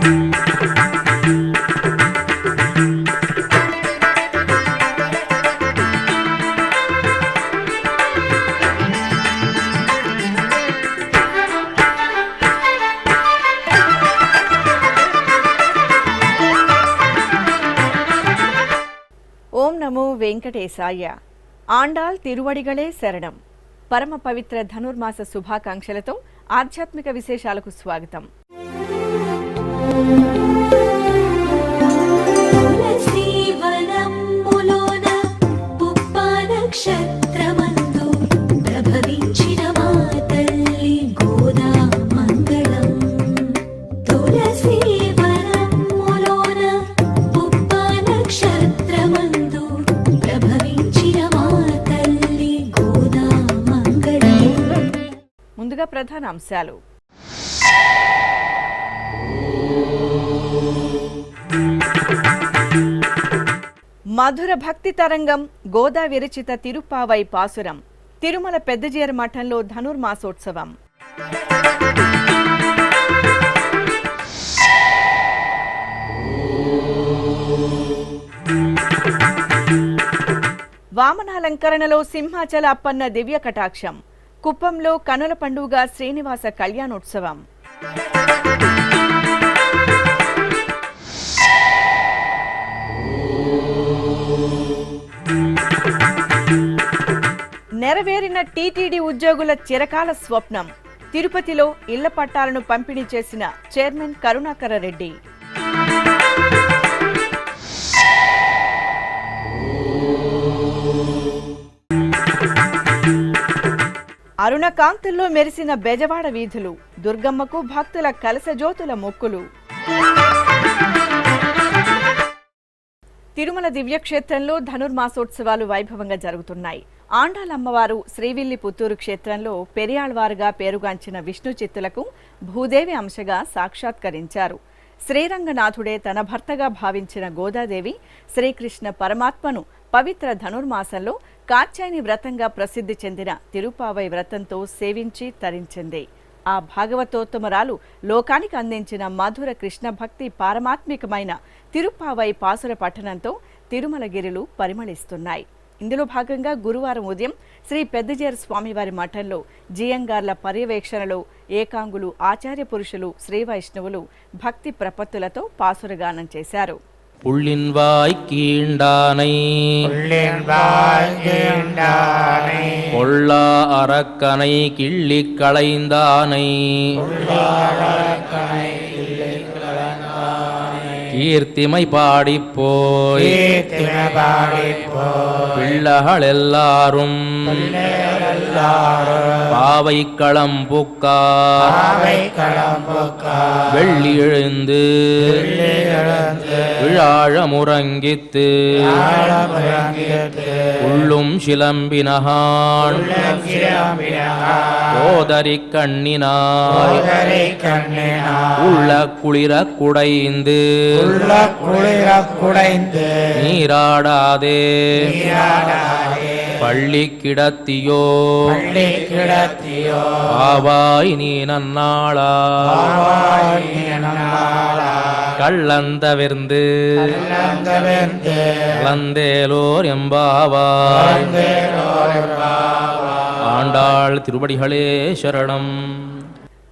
ఓం నమో వెంకటేశాయ. ఆండాళ్ తిరువడిగళే శరణం. పరమ పవిత్ర ధనుర్మాస శుభాకాంక్షలతో ఆధ్యాత్మిక విశేషాలకు స్వాగతం. ముందుగా ప్రధాన అంశాలు. మధుర భక్తి తరంగం గోదా విరచిత తిరుప్పావై పాసురం. తిరుమల పెద్దజీర మఠంలో ధనుర్మాసోత్సవం. వామనాలంకరణలో సింహాచల అప్పన్న దివ్య కటాక్షం. కుప్పంలో కనుల పండుగ శ్రీనివాస కళ్యాణోత్సవం. నెరవేరిన టీటీడీ ఉద్యోగుల చిరకాల స్వప్నం. తిరుపతిలో ఇళ్ల పట్టాలను పంపిణీ చేసిన చైర్మన్ కరుణాకర రెడ్డి. అరుణకాంతుల్లో మెరిసిన బెజవాడ వీధులు. దుర్గమ్మకు భక్తుల కలశజ్యోతుల మొక్కులు. తిరుమల దివ్యక్షేత్రంలో ధనుర్మాసోత్సవాలు వైభవంగా జరుగుతున్నాయి. ఆండాళ్ అమ్మవారు శ్రీవిల్లి పుత్తూరు క్షేత్రంలో పెరియాళ్వారుగా పేరుగాంచిన విష్ణు చిత్తులకు భూదేవి అంశగా సాక్షాత్కరించారు. శ్రీరంగనాథుడే తన భర్తగా భావించిన గోదాదేవి శ్రీకృష్ణ పరమాత్మను పవిత్ర ధనుర్మాసంలో కాత్యాయని వ్రతంగా ప్రసిద్ధి చెందిన తిరుప్పావై వ్రతంతో సేవించి తరించింది. ఆ భాగవతోత్తమరాలు లోకానికి అందించిన మధుర కృష్ణ భక్తి పారమాత్మికమైన తిరుప్పావై పాసుర పఠనంతో తిరుమలగిరులు పరిమళిస్తున్నాయి. ఇందులో భాగంగా గురువారం ఉదయం శ్రీ పెద్దజీర స్వామివారి మఠంలో జియంగార్ల పర్యవేక్షణలో ఏకాంగులు, ఆచార్య పురుషులు, శ్రీ వైష్ణవులు భక్తి ప్రపత్తులతో పాసురగానం చేశారు. புள்ளின்வாய் கீண்டானை கொள்ளா அரக்கனை கிள்ளிக் களைந்தானை கீர்த்திமை பாடிப்போய் பிள்ளகள் எல்லாரும் பாவை களம்புக்கா வெள்ளி எழுந்து விழாழ முறங்கித்து உள்ளும் சிலம்பினகான் ஓதரி கண்ணினாய் உள்ள குளிர குடைந்து நீராடாதே பள்ளி கிடத்தியோ பாவாய் நீ நன்னாளா கள்ளந்தவிர்ந்து கலந்தேலோர் எம்பாவாய். ஆண்டாள் திருவடிகளே శరణం.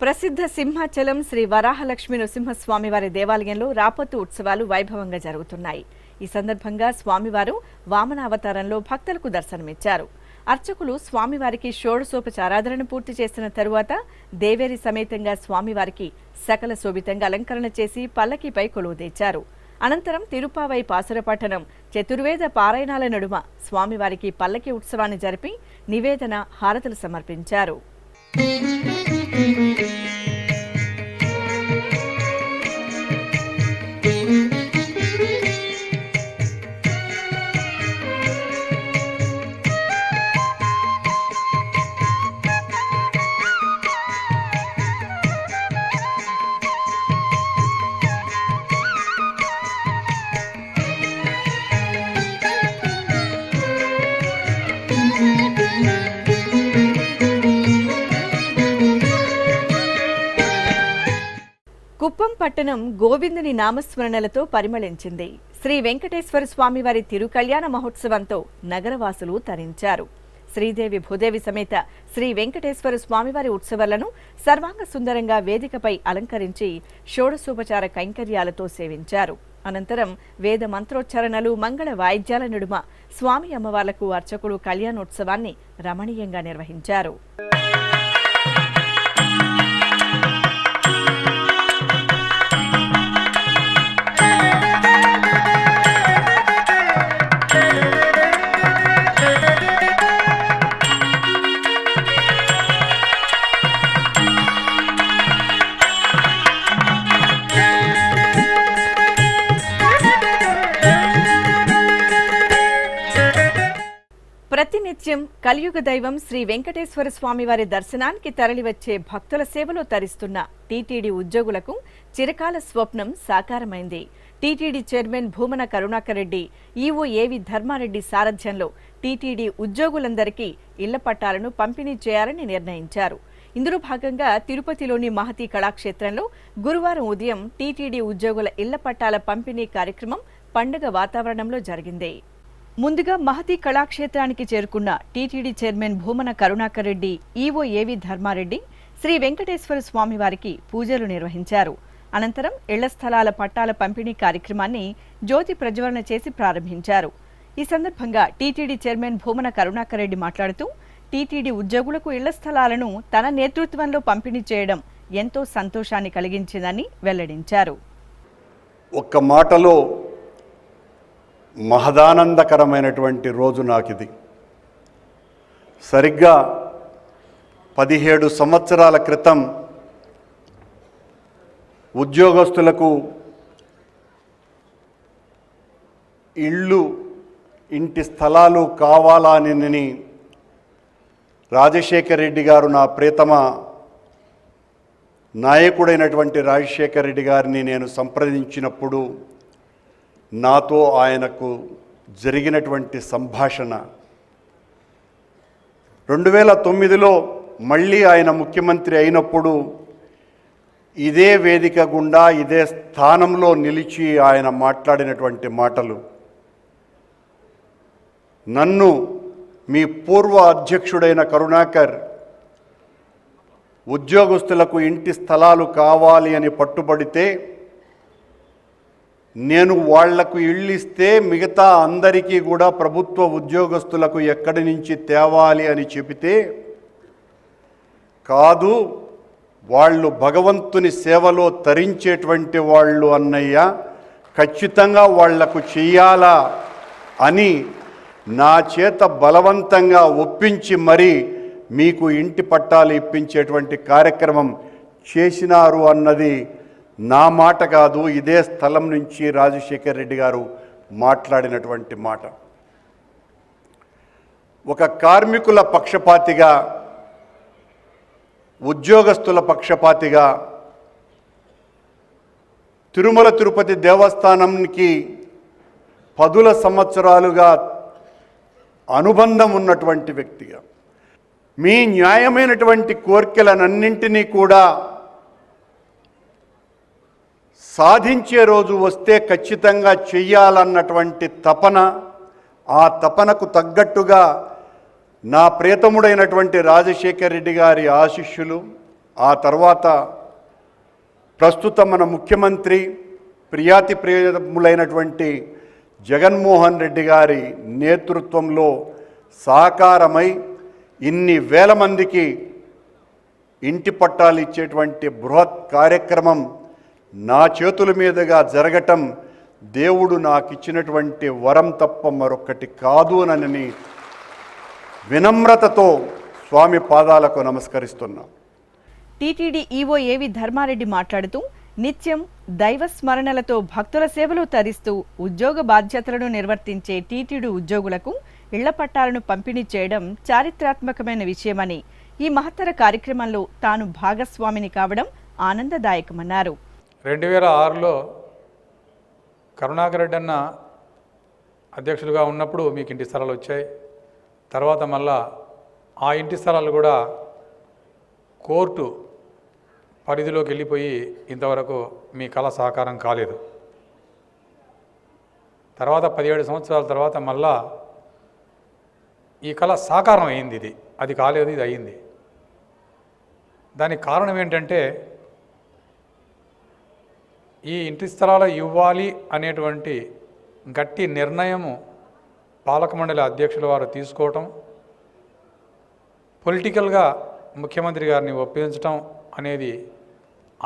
ప్రసిద్ధ సింహాచలం శ్రీ వరాహలక్ష్మీ నృసింహస్వామివారి దేవాలయంలో రాపత్తు ఉత్సవాలు వైభవంగా జరుగుతున్నాయి. ఈ సందర్భంగా స్వామివారు వామనావతారంలో భక్తులకు దర్శనమిచ్చారు. అర్చకులు స్వామివారికి షోడశోపచారాధనను పూర్తి చేసిన తరువాత దేవేరి సమేతంగా స్వామివారికి సకల శోభితంగా అలంకరణ చేసి పల్లకిపై కొలువు తెచ్చారు. అనంతరం తిరుప్పావై పాసుర పఠనం, చతుర్వేద పారాయణాల నడుమ స్వామివారికి పల్లకి ఉత్సవాన్ని జరిపి నివేదన, హారతులు సమర్పించారు. పట్టణం గోవిందుని నామస్మరణలతో పరిమళించింది. శ్రీ వెంకటేశ్వర స్వామివారి తిరుకళ్యాణ మహోత్సవంతో నగరవాసులు తరించారు. శ్రీదేవి భూదేవి సమేత శ్రీ వెంకటేశ్వర స్వామివారి ఉత్సవాలను సర్వాంగ సుందరంగా వేదికపై అలంకరించి షోడశోపచార కైంకర్యాలతో సేవించారు. అనంతరం వేద మంత్రోచ్చరణలు, మంగళ వాయిద్యాల నడుమ స్వామి అమ్మవార్లకు అర్చకులు కళ్యాణోత్సవాన్ని రమణీయంగా నిర్వహించారు. ప్రతినిత్యం కలియుగ దైవం శ్రీ వెంకటేశ్వర స్వామివారి దర్శనానికి తరలివచ్చే భక్తుల సేవలో తరిస్తున్న టీటీడీ ఉద్యోగులకు చిరకాల స్వప్నం సాకారమైంది. TTD chairman Bhumana Karunakar Reddy, EO AV Dharmareddy సారథ్యంలో టీటీడీ ఉద్యోగులందరికీ ఇళ్ల పట్టాలను పంపిణీ చేయాలని నిర్ణయించారు. ఇందులో భాగంగా తిరుపతిలోని మహతి కళాక్షేత్రంలో గురువారం ఉదయం టీటీడీ ఉద్యోగుల ఇళ్ల పట్టాల పంపిణీ కార్యక్రమం పండుగ వాతావరణంలో జరిగింది. ముందుగా మహతి కళాక్షేత్రానికి చేరుకున్న TTD chairman Bhumana Karunakar Reddy, EO AV Dharmareddy Shri Venkateswara స్వామివారికి పూజలు నిర్వహించారు. అనంతరం ఇళ్ల స్థలాల పట్టాల పంపిణీ కార్యక్రమాన్ని జ్యోతి ప్రజ్వలన చేసి ప్రారంభించారు. ఈ సందర్భంగా టీటీడీ చైర్మన్ భూమన కరుణాకర్ రెడ్డి మాట్లాడుతూ టీటీడీ ఉద్యోగులకు ఇళ్ల స్థలాలను తన నేతృత్వంలో పంపిణీ చేయడం ఎంతో సంతోషాన్ని కలిగించిందని వెల్లడించారు. ఒక్క మాటలో మహదానందకరమైనటువంటి రోజు నాకిది. సరిగ్గా 17 సంవత్సరాల క్రితం ఉద్యోగస్తులకు ఇంటి స్థలాలు కావాలని రాజశేఖర్ రెడ్డి గారు, నా ప్రియతమ నాయకుడైనటువంటి రాజశేఖర్ రెడ్డి గారిని నేను సంప్రదించినప్పుడు నాతో ఆయనకు జరిగినటువంటి సంభాషణ 2009లో మళ్ళీ ఆయన ముఖ్యమంత్రి అయినప్పుడు ఇదే వేదిక గుండా ఇదే స్థానంలో నిలిచి ఆయన మాట్లాడినటువంటి మాటలు, నన్ను మీ పూర్వ అధ్యక్షుడైన కరుణాకర్ ఉద్యోగస్తులకు ఇంటి స్థలాలు కావాలి అని పట్టుబడితే నేను వాళ్లకు ఇళ్ళు ఇస్తే మిగతా అందరికీ కూడా ప్రభుత్వ ఉద్యోగస్తులకు ఎక్కడి నుంచి తేవాలి అని చెబితే, కాదు వాళ్ళు భగవంతుని సేవలో తరించేటువంటి వాళ్ళు అన్నయ్య, ఖచ్చితంగా వాళ్లకు చెయ్యాలా అని నా చేత బలవంతంగా ఒప్పించి మరీ మీకు ఇంటి పట్టాలు ఇప్పించేటువంటి కార్యక్రమం చేసినారు అన్నది నా మాట కాదు, ఇదే స్థలం నుంచి రాజశేఖర్ రెడ్డి గారు మాట్లాడినటువంటి మాట. ఒక కార్మికుల పక్షపాతిగా, ఉద్యోగస్తుల పక్షపాతిగా తిరుమల తిరుపతి దేవస్థానంకి 10 సంవత్సరాలుగా అనుబంధం ఉన్నటువంటి వ్యక్తిగా మీ న్యాయమైనటువంటి కోరికలనన్నింటినీ కూడా సాధించే రోజు వస్తే ఖచ్చితంగా చెయ్యాలన్నటువంటి తపన, ఆ తపనకు తగ్గట్టుగా నా ప్రియతముడైనటువంటి రాజశేఖర్ రెడ్డి గారి ఆశీస్సులు, ఆ తర్వాత ప్రస్తుతం మన ముఖ్యమంత్రి ప్రియాతి ప్రియములైనటువంటి జగన్మోహన్ రెడ్డి గారి నేతృత్వంలో సాకారమై ఇన్ని వేల మందికి ఇంటి పట్టాలు ఇచ్చేటువంటి బృహత్ కార్యక్రమం నా చేతుల మీదుగా జరగటం దేవుడు నాకు ఇచ్చినటువంటి వరం తప్ప మరొకటి కాదు అని వినమ్రతతో స్వామి పాదాలకు నమస్కరిస్తున్నా. టీటీడీ ఈవో ఏవి ధర్మారెడ్డి మాట్లాడుతూ నిత్యం దైవ స్మరణలతో భక్తుల సేవలో తరిస్తూ ఉద్యోగ బాధ్యతలను నిర్వర్తించే టీటీడీ ఉద్యోగులకు ఇళ్ల పట్టాలను పంపిణీ చేయడం చారిత్రాత్మకమైన విషయమని, ఈ మహత్తర కార్యక్రమంలో తాను భాగస్వామిని కావడం ఆనందదాయకమన్నారు. 2006లో కరుణాకర్ రెడ్డి అన్న అధ్యక్షులుగా ఉన్నప్పుడు మీకు ఇంటి స్థలాలు వచ్చాయి. తర్వాత మళ్ళా ఆ ఇంటి స్థలాలు కూడా కోర్టు పరిధిలోకి వెళ్ళిపోయి ఇంతవరకు మీ కళ సాకారం కాలేదు. తర్వాత 17 సంవత్సరాల తర్వాత మళ్ళా ఈ కళ సాకారం అయింది. అది కాలేదు, ఇది అయింది. దానికి కారణం ఏంటంటే ఈ ఇంటి స్థలాలు ఇవ్వాలి అనేటువంటి గట్టి నిర్ణయము పాలక మండలి అధ్యక్షుల వారు తీసుకోవటం, పొలిటికల్గా ముఖ్యమంత్రి గారిని ఒప్పించటం అనేది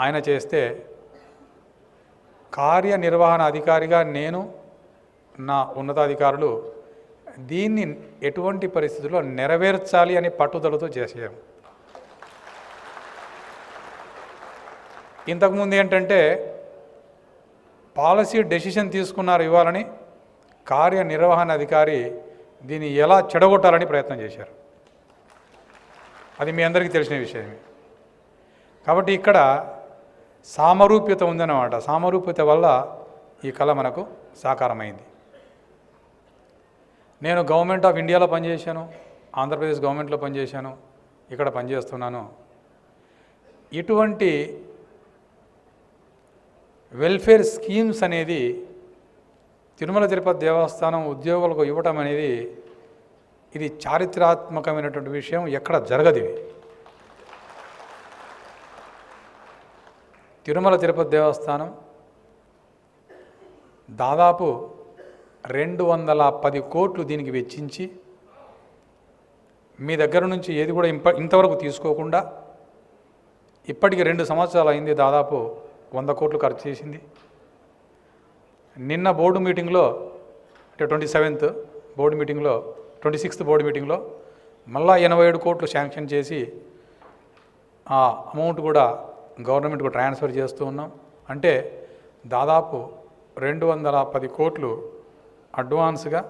ఆయన చేస్తే, కార్యనిర్వహణ అధికారిగా నేను, నా ఉన్నతాధికారులు దీన్ని ఎటువంటి పరిస్థితుల్లో నెరవేర్చాలి అని పట్టుదలతో చేసాము. ఇంతకుముందు ఏంటంటే పాలసీ డెసిషన్ తీసుకున్నారు ఇవ్వాలని, కార్యనిర్వహణ అధికారి దీన్ని ఎలా చెడగొట్టాలని ప్రయత్నం చేశారు. అది మీ అందరికీ తెలిసిన విషయమే. కాబట్టి ఇక్కడ సామరూప్యత ఉందన్నమాట. సామరూప్యత వల్ల ఈ కళ మనకు సాకారమైంది. నేను గవర్నమెంట్ ఆఫ్ ఇండియాలో పనిచేశాను, ఆంధ్రప్రదేశ్ గవర్నమెంట్లో పనిచేశాను, ఇక్కడ పనిచేస్తున్నాను. ఇటువంటి వెల్ఫేర్ స్కీమ్స్ అనేది తిరుమల తిరుపతి దేవస్థానం ఉద్యోగులకు ఇవ్వటం అనేది ఇది చారిత్రాత్మకమైనటువంటి విషయం, ఎక్కడ జరగదు. ఇవి తిరుమల తిరుపతి దేవస్థానం దాదాపు 210 కోట్లు దీనికి వెచ్చించి మీ దగ్గర నుంచి ఏది కూడా ఇంతవరకు తీసుకోకుండా ఇప్పటికి 2 సంవత్సరాలు అయింది, దాదాపు 100 కోట్లు ఖర్చు చేసింది. నిన్న బోర్డు మీటింగ్లో, అంటే 27th బోర్డు మీటింగ్లో, 26th బోర్డు మీటింగ్లో మళ్ళా 87 కోట్లు శాంక్షన్ చేసి ఆ అమౌంట్ కూడా గవర్నమెంట్కు ట్రాన్స్ఫర్ చేస్తూ ఉన్నాం. అంటే దాదాపు 210 కోట్లు అడ్వాన్స్గా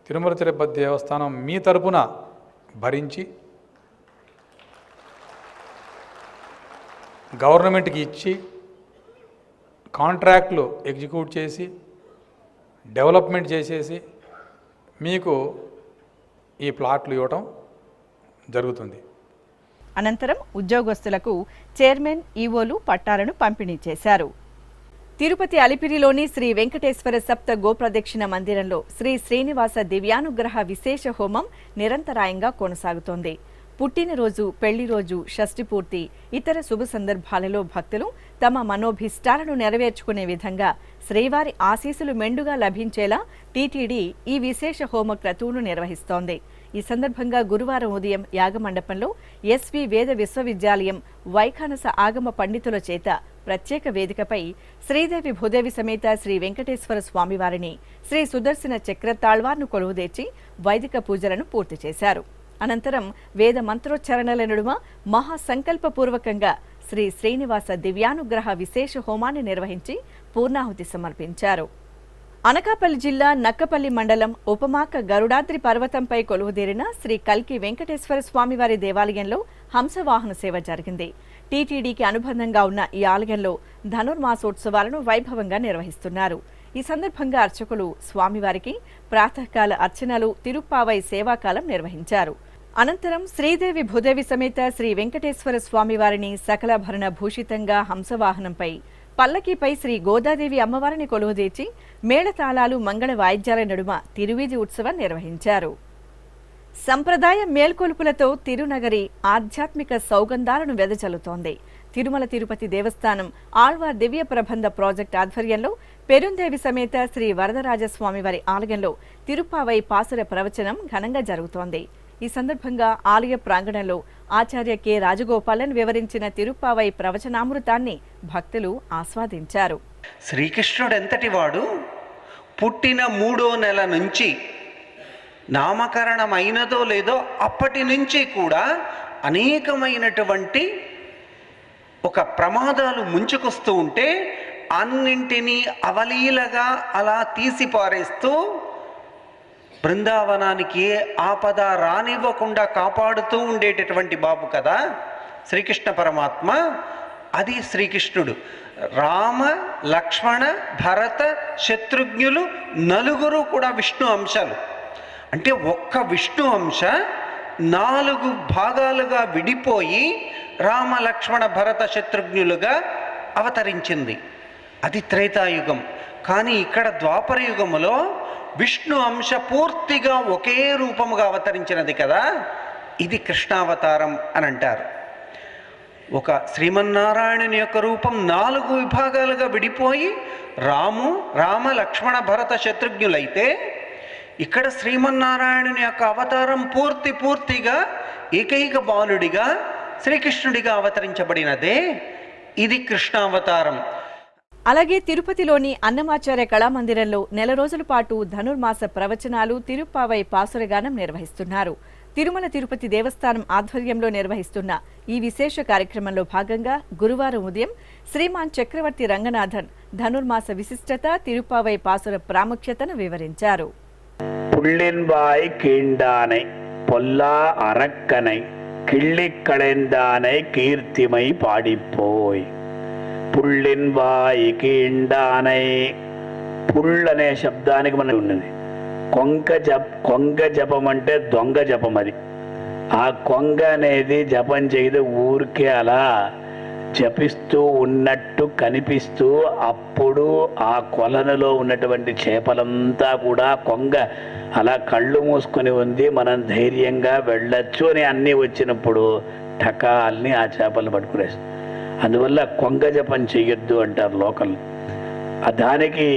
తిరుమల తిరుపతి దేవస్థానం మీ తరపున భరించి గవర్నమెంట్కి ఇచ్చి కాంట్రాక్ట్లు ఎగ్జిక్యూట్ చేసి డెవలప్మెంట్ చేసేసి మీకు ఈ ప్లాట్లు ఇవ్వటం జరుగుతుంది. అనంతరం ఉద్యోగస్తులకు చైర్మన్, ఈవోలు పట్టాలను పంపిణీ చేశారు. తిరుపతి అలిపిరిలోని శ్రీ వెంకటేశ్వర సప్త గోప్రదక్షిణ మందిరంలో శ్రీ శ్రీనివాస దివ్యానుగ్రహ విశేష హోమం నిరంతరాయంగా కొనసాగుతోంది. పుట్టినరోజు, పెళ్లిరోజు, షష్ఠిపూర్తి, ఇతర శుభ సందర్భాలలో భక్తులు తమ మనోభిష్టాలను నెరవేర్చుకునే విధంగా శ్రీవారి ఆశీస్సులు మెండుగా లభించేలా టీటీడీ ఈ విశేష హోమ క్రతువును నిర్వహిస్తోంది. ఈ సందర్భంగా గురువారం ఉదయం యాగమండపంలో ఎస్వి వేద విశ్వవిద్యాలయం వైఖానస ఆగమ పండితుల చేత ప్రత్యేక వేదికపై శ్రీదేవి భూదేవి సమేత శ్రీ వెంకటేశ్వర స్వామివారిని, శ్రీ సుదర్శన చక్ర తాళ్వార్ను కొలువుదీర్చి వైదిక పూజలను పూర్తి చేశారు. అనంతరం వేద మంత్రోచ్చరణల నడుమ మహాసంకల్పపూర్వకంగా శ్రీ శ్రీనివాస దివ్యానుగ్రహ విశేష హోమాన్ని నిర్వహించి పూర్ణాహుతి సమర్పించారు. అనకాపల్లి జిల్లా నక్కపల్లి మండలం ఉపమాక గరుడాద్రి పర్వతంపై కొలువుదీరిన శ్రీ కల్కి వెంకటేశ్వర స్వామివారి దేవాలయంలో హంసవాహన సేవ జరిగింది. టీటీడీకి అనుబంధంగా ఉన్న ఈ ఆలయంలో ధనుర్మాసోత్సవాలను వైభవంగా నిర్వహిస్తున్నారు. ఈ సందర్భంగా అర్చకులు స్వామివారికి ప్రాతకాల అర్చనలు, తిరుప్పావై సేవాకాలం నిర్వహించారు. అనంతరం శ్రీదేవి భూదేవి సమేత శ్రీ వెంకటేశ్వర స్వామివారిని సకలభరణ భూషితంగా హంసవాహనంపై, పల్లకీపై శ్రీ గోదాదేవి అమ్మవారిని కొలువుదీర్చి మేళతాళాలు, మంగళ వాయిద్యాల నడుమ తిరువీధి ఉత్సవం నిర్వహించారు. సంప్రదాయ మేల్కొలుపులతో తిరునగరి ఆధ్యాత్మిక సౌగంధాలను వెదజల్లుతోంది. తిరుమల తిరుపతి దేవస్థానం ఆళ్వార్ దివ్య ప్రబంధ ప్రాజెక్ట్ ఆధ్వర్యంలో పెరుందేవి సమేత శ్రీ వరదరాజస్వామివారి ఆలయంలో తిరుప్పావై పాసుర ప్రవచనం ఘనంగా జరుగుతోంది. ఈ సందర్భంగా ఆలయ ప్రాంగణంలో ఆచార్య కె రాజగోపాలన్ వివరించిన తిరుప్పావై ప్రవచనామృతాన్ని భక్తులు ఆస్వాదించారు. శ్రీకృష్ణుడు ఎంతటి వాడు, పుట్టిన 3వ నెల నుంచి నామకరణం అయినదో లేదో అప్పటి నుంచి కూడా అనేకమైనటువంటి ఒక ప్రమాదాలు ముంచుకొస్తూ ఉంటే అన్నింటినీ అవలీలగా అలా తీసి పారేస్తూ బృందావనానికి ఏ ఆపద రానివ్వకుండా కాపాడుతూ ఉండేటటువంటి బాబు కదా శ్రీకృష్ణ పరమాత్మ. అది శ్రీకృష్ణుడు. రామ, లక్ష్మణ, భరత, శత్రుఘ్నులు నలుగురు కూడా విష్ణు అంశాలు. అంటే ఒక్క విష్ణు అంశ 4 భాగాలుగా విడిపోయి రామ లక్ష్మణ భరత శత్రుఘ్నులుగా అవతరించింది. అది త్రేతాయుగం. కానీ ఇక్కడ ద్వాపర యుగములో విష్ణు అంశ పూర్తిగా ఒకే రూపముగా అవతరించినది కదా, ఇది కృష్ణావతారం అని అంటారు. ఒక శ్రీమన్నారాయణుని యొక్క రూపం 4 విభాగాలుగా విడిపోయి రామ లక్ష్మణ భరత శత్రుఘ్నులైతే, ఇక్కడ శ్రీమన్నారాయణుని యొక్క అవతారం పూర్తిగా ఏకైక బాలుడిగా శ్రీకృష్ణుడిగా అవతరించబడినదే ఇది కృష్ణావతారం. అలాగే తిరుపతిలోని అన్నమాచార్య కళామందిరంలో నెల రోజుల పాటు ధనుర్మాస ప్రవచనాలు, తిరుప్పావై పాసురగానం నిర్వహిస్తున్నారు. తిరుమల తిరుపతి దేవస్థానం ఆధ్వర్యంలో నిర్వహిస్తున్న ఈ విశేష కార్యక్రమంలో భాగంగా గురువారం ఉదయం శ్రీమాన్ చక్రవర్తి రంగనాథన్ ధనుర్మాస విశిష్టత, తిరుప్పావై పాసుర ప్రాముఖ్యతను వివరించారు. புள்ளின்வாய் கீண்டானை பொல்லா அரக்கனை கிள்ளிக் களைந்தானை கீர்த்திமை பாடிப்போய். పుళ్ళిన్వాయ్ కీండానై. పుల్ అనే శబ్దానికి మనకి ఉన్నది. కొంగ జపం అంటే దొంగ జపం. అది ఆ కొంగ అనేది జపం చేయదు, ఊరికే అలా జపిస్తూ ఉన్నట్టు కనిపిస్తూ, అప్పుడు ఆ కొలనులో ఉన్నటువంటి చేపలంతా కూడా కొంగ అలా కళ్ళు మూసుకొని ఉంది, మనం ధైర్యంగా వెళ్ళొచ్చు అని అన్నీ వచ్చినప్పుడు ఠకాల్ని ఆ చేపలు పట్టుకునేస్తాం. అందువల్ల కొంగ జపం చెయ్యొద్దు అంటారు లోకల్. దానికి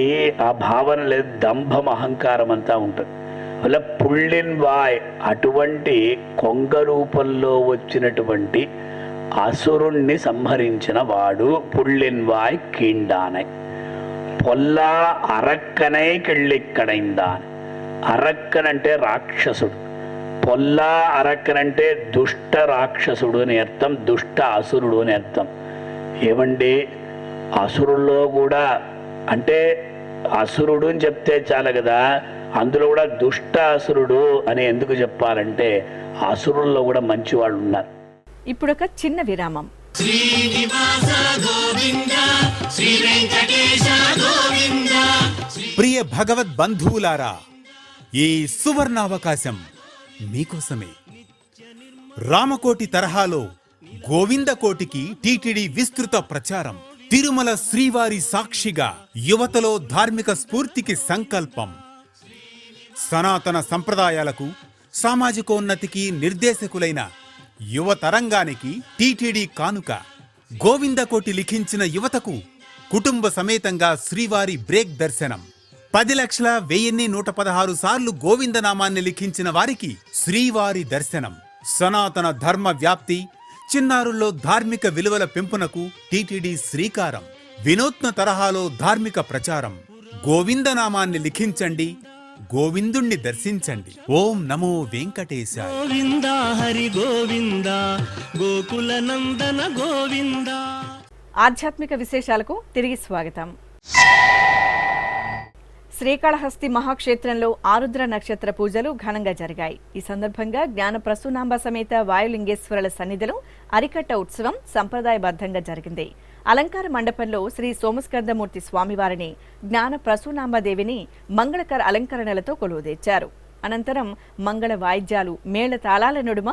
ఆ భావన లేదు, దంభం అహంకారం అంతా ఉంటుంది. వల్ల పుళ్ళిన్వాయ్ అటువంటి కొంగ రూపంలో వచ్చినటువంటి అసురుణ్ణి సంహరించిన వాడు పుళ్ళిన్వాయ్ కీండానై. పొల్లా అరక్కనై కిళ్ళిక్కడైందాన్. అరక్కనంటే రాక్షసుడు, పొల్లా అరక్కనంటే దుష్ట రాక్షసుడు అని అర్థం, దుష్ట అసురుడు అని అర్థం. ఏమండి, అసురుల్లో కూడా అంటే అసురుడు అని చెప్తే చాలు కదా, అందులో కూడా దుష్ట అసురుడు అని ఎందుకు చెప్పాలంటే అసురుల్లో కూడా మంచి వాళ్ళు ఉన్నారు. ఇప్పుడొక చిన్న విరామం. ప్రియ భగవద్ బంధువులారా, ఈ సువర్ణావకాశం మీకోసమే. రామకోటి తరహాలో గోవిందకోటికి టీటీడీ విస్తృత ప్రచారం. తిరుమల శ్రీవారి సాక్షిగా యువతలో ధార్మిక స్ఫూర్తికి సంకల్పం. సనాతన సంప్రదాయాలకు, సామాజికోన్నతికి నిర్దేశకులైన యువతరంగానికి టీటీడీ కానుక. గోవిందకోటి లిఖించిన యువతకు కుటుంబ సమేతంగా శ్రీవారి బ్రేక్ దర్శనం. 10,01,116 సార్లు గోవిందనామాన్ని లిఖించిన వారికి శ్రీవారి దర్శనం. సనాతన ధర్మ వ్యాప్తి, చిన్నారుల్లో ధార్మిక విలువల పెంపునకు టీటీడీ శ్రీకారం. వినూత్న తరహాలో ధార్మిక ప్రచారం. గోవిందనామాన్ని లిఖించండి, గోవిందుణ్ణి దర్శించండి. ఓం నమో వెంకటేశాయ. గోవింద హరి గోవింద గోకుల నందన గోవింద. ఆధ్యాత్మిక విశేషాలకు తిరిగి స్వాగతం. శ్రీకాళహస్తి మహాక్షేత్రంలో ఆరుద్ర నక్షత్ర పూజలు ఘనంగా జరిగాయి. ఈ సందర్భంగా జ్ఞాన ప్రసూనాంబ సమేత వాయులింగేశ్వరుల సన్నిధిలో అరికట్ట ఉత్సవం సంప్రదాయబద్ధంగా జరిగింది. అలంకార మండపంలో శ్రీ సోమస్కందమూర్తి స్వామివారిని, జ్ఞాన ప్రసూనాంబదేవిని మంగళకర అలంకరణలతో కొలువుదీర్చారు. అనంతరం మంగళ వాయిద్యాలు, మేళ తాళాల నడుమ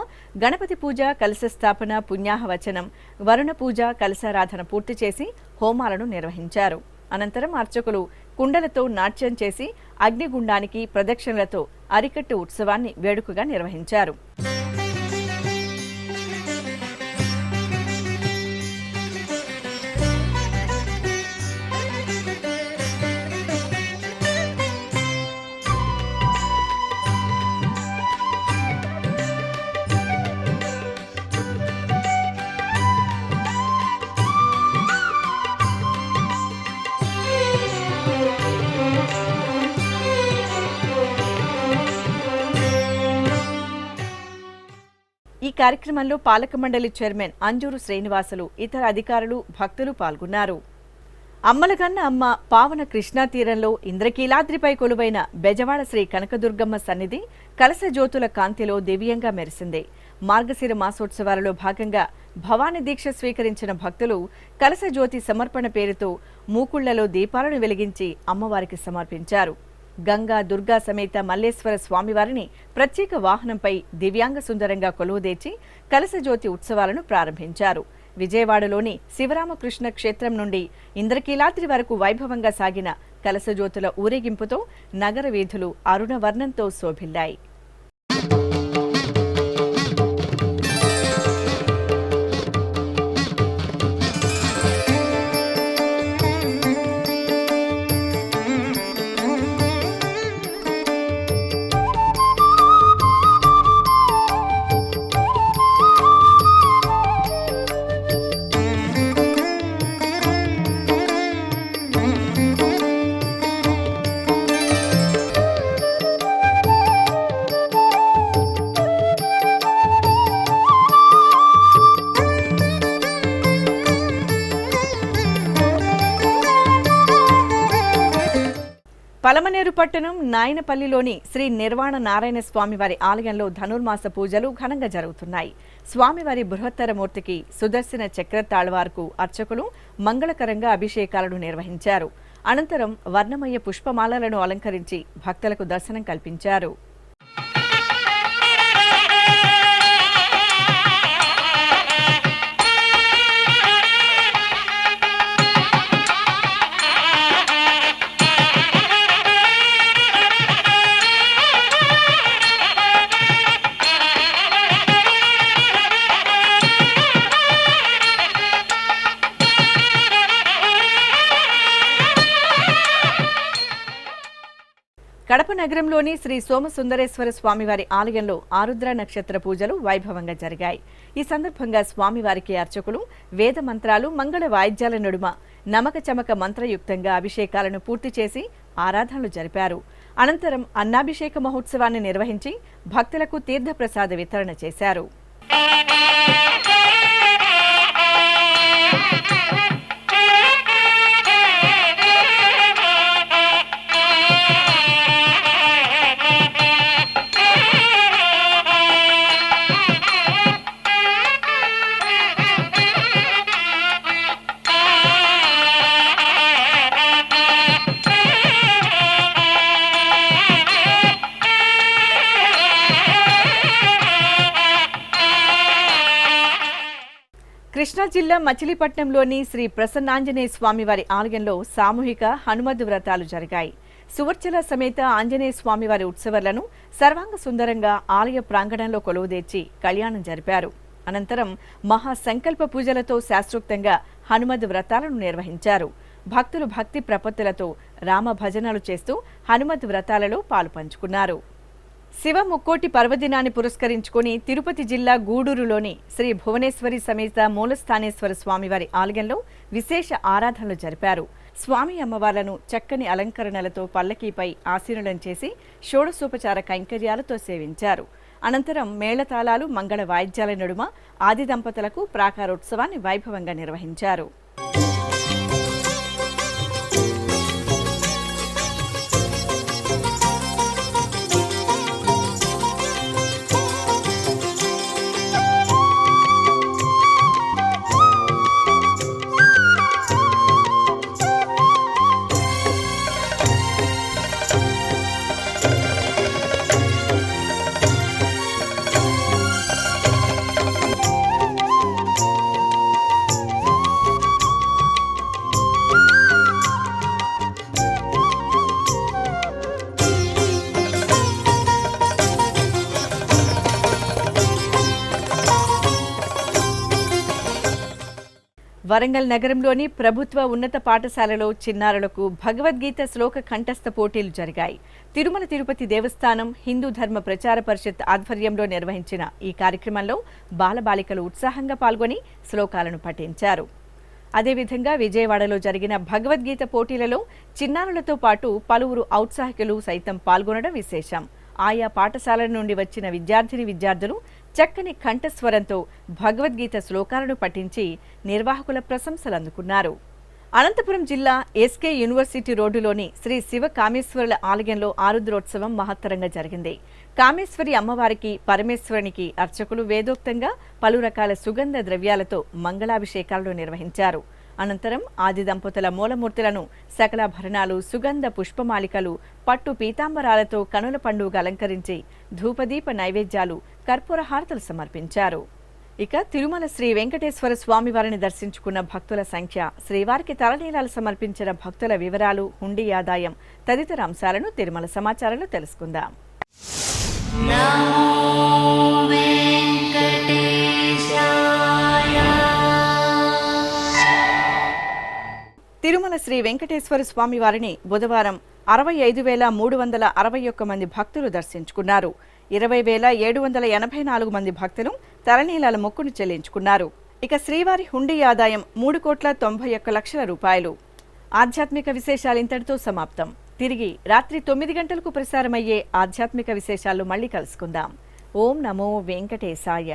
గణపతి పూజ, కలశ స్థాపన, పుణ్యాహవచనం, వరుణ పూజ, కలశారాధన పూర్తి చేసి హోమాలను నిర్వహించారు. అనంతరం అర్చకులు కుండలతో నాట్యం చేసి అగ్నిగుండానికి ప్రదక్షిణలతో అరికట్టు ఉత్సవాన్ని వేడుకగా నిర్వహించారు. ఈ కార్యక్రమంలో పాలక మండలి చైర్మన్ అంజూరు శ్రీనివాసులు, ఇతర అధికారులు, భక్తులు పాల్గొన్నారు. అమ్మలగన్న అమ్మ పావన కృష్ణా తీరంలో ఇంద్రకీలాద్రిపై కొలువైన బెజవాడ శ్రీ కనకదుర్గమ్మ సన్నిధి కలశ జ్యోతుల కాంతిలో దివ్యంగా మెరిసింది. మార్గశిర మాసోత్సవాలలో భాగంగా భవానీ దీక్ష స్వీకరించిన భక్తులు కలశ జ్యోతి సమర్పణ పేరుతో మూకుళ్లలో దీపాలను వెలిగించి అమ్మవారికి సమర్పించారు. గంగా దుర్గా సమేత మల్లేశ్వర స్వామివారిని ప్రత్యేక వాహనంపై దివ్యాంగ సుందరంగా కొలువుదీర్చి కలశజ్యోతి ఉత్సవాలను ప్రారంభించారు. విజయవాడలోని శివరామకృష్ణ క్షేత్రం నుండి ఇంద్రకీలాద్రి వరకు వైభవంగా సాగిన కలశజ్యోతుల ఊరేగింపుతో నగర వీధులు అరుణవర్ణంతో శోభిల్లాయి. పలమనేరు పట్టణం నాయనపల్లిలోని శ్రీ నిర్వాణ నారాయణ స్వామివారి ఆలయంలో ధనుర్మాస పూజలు ఘనంగా జరుగుతున్నాయి. స్వామివారి బృహత్తర మూర్తికి సుదర్శన చక్ర తాళ్వార్కు అర్చకులు మంగళకరంగా అభిషేకాలను నిర్వహించారు. అనంతరం వర్ణమయ పుష్పమాలలను అలంకరించి భక్తులకు దర్శనం కల్పించారు. కడప నగరంలోని శ్రీ సోమసుందరేశ్వర స్వామివారి ఆలయంలో ఆరుద్ర నక్షత్ర పూజలు వైభవంగా జరిగాయి. ఈ సందర్భంగా స్వామివారికి అర్చకులు వేద మంత్రాలు, మంగళ వాయిద్యాల నడుమ నమక చమక మంత్రయుక్తంగా అభిషేకాలను పూర్తి చేసి ఆరాధనలు జరిపారు. అనంతరం అన్నాభిషేక మహోత్సవాన్ని నిర్వహించి భక్తులకు తీర్థప్రసాద వితరణ చేశారు. కృష్ణా జిల్లా మచిలీపట్నంలోని శ్రీ ప్రసన్నాంజనేయ స్వామివారి ఆలయంలో సామూహిక హనుమద్ వ్రతాలు జరిగాయి. సువర్చల సమేత ఆంజనేయ స్వామివారి ఉత్సవాలను సర్వాంగ సుందరంగా ఆలయ ప్రాంగణంలో కొలువుదీర్చి కళ్యాణం జరిపారు. అనంతరం మహాసంకల్ప పూజలతో శాస్త్రోక్తంగా హనుమద్ వ్రతాలను నిర్వహించారు. భక్తులు భక్తి ప్రపత్తులతో రామ భజనలు చేస్తూ హనుమద్ వ్రతాలలో పాలుపంచుకున్నారు. శివ ముక్కోటి పర్వదినాన్ని పురస్కరించుకుని తిరుపతి జిల్లా గూడూరులోని శ్రీ భువనేశ్వరి సమేత మూలస్థానేశ్వర స్వామివారి ఆలయంలో విశేష ఆరాధనలు జరిపారు. స్వామి అమ్మవార్లను చక్కని అలంకరణలతో పల్లకీపై ఆసీనులను చేసి షోడశోపచార కైంకర్యాలతో సేవించారు. అనంతరం మేళతాళాలు, మంగళ వాయిద్యాల నడుమ ఆది దంపతులకు ప్రాకారోత్సవాన్ని వైభవంగా నిర్వహించారు. వరంగల్ నగరంలోని ప్రభుత్వ ఉన్నత పాఠశాలలో చిన్నారులకు భగవద్గీత శ్లోక కంఠస్థ పోటీలు జరిగాయి. తిరుమల తిరుపతి దేవస్థానం హిందూ ధర్మ ప్రచార పరిషత్ ఆధ్వర్యంలో నిర్వహించిన ఈ కార్యక్రమంలో బాలబాలికలు ఉత్సాహంగా పాల్గొని శ్లోకాలను పఠించారు. అదేవిధంగా విజయవాడలో జరిగిన భగవద్గీత పోటీలలో చిన్నారులతో పాటు పలువురు ఔత్సాహికులు సైతం పాల్గొనడం విశేషం. ఆయా పాఠశాలల నుండి వచ్చిన విద్యార్థులు చక్కని కంఠస్వరంతో భగవద్గీత శ్లోకాలను పఠించి నిర్వాహకుల ప్రశంసలు అందుకున్నారు. అనంతపురం జిల్లా ఎస్కే యూనివర్సిటీ రోడ్డులోని శ్రీ శివ కామేశ్వరుల ఆలయంలో ఆరుద్రోత్సవం మహత్తరంగా జరిగింది. కామేశ్వరి అమ్మవారికి, పరమేశ్వరునికి అర్చకులు వేదోక్తంగా పలు రకాల సుగంధ ద్రవ్యాలతో మంగళాభిషేకాలను నిర్వహించారు. అనంతరం ఆది దంపతుల మూలమూర్తులను సకలాభరణాలు, సుగంధ పుష్పమాలికలు, పట్టు పీతాంబరాలతో కనుల పండుగ అలంకరించి ధూపదీప నైవేద్యాలు, కర్పూర హారతులు సమర్పించారు. ఇక తిరుమల శ్రీ వెంకటేశ్వర స్వామి వారిని దర్శించుకున్న భక్తుల సంఖ్య, శ్రీవారికి తలనీలాలు సమర్పించిన భక్తుల వివరాలు, హుండీ ఆదాయం తదితర అంశాలను తిరుమల సమాచారంలో తెలుసుకుందాం. తిరుమల శ్రీ వెంకటేశ్వర స్వామి వారిని బుధవారం 65,361 మంది భక్తులు దర్శించుకున్నారు. 20,784 మంది భక్తులు తలనీలాల మొక్కును చెల్లించుకున్నారు. ఇక శ్రీవారి హుండీ ఆదాయం 3,91 లక్షల రూపాయలు. ఆధ్యాత్మిక విశేషాలు ఇంతటితో సమాప్తం. తిరిగి రాత్రి 9 గంటలకు ప్రసారమయ్యే ఆధ్యాత్మిక విశేషాలు మళ్ళీ కలుసుకుందాం. ఓం నమో వెంకటేశాయ.